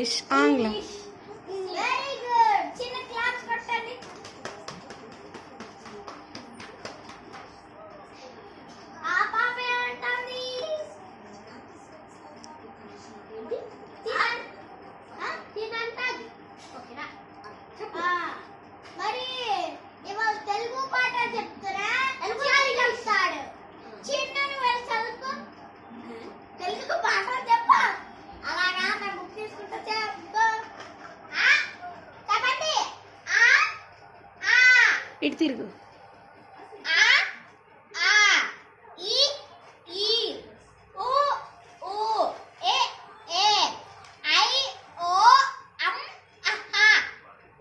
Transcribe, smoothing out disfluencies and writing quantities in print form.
English, ఆంగ్లం. Very good. చిన్న claps కొట్టండి. ఆ పాప ఏమంటుంది? తినంటది. ఓకేనా? మరి ఇవాళ తెలుగు పాట చెప్తారా? చెప్తాడు. చిన్న నువ్వు చదువుకో. తెలుగు పాట చెప్పా. అలాగా నా బుక్ తీసుకుంటా చెప్పు. చెప్పండి. ఇటు తిరుగు.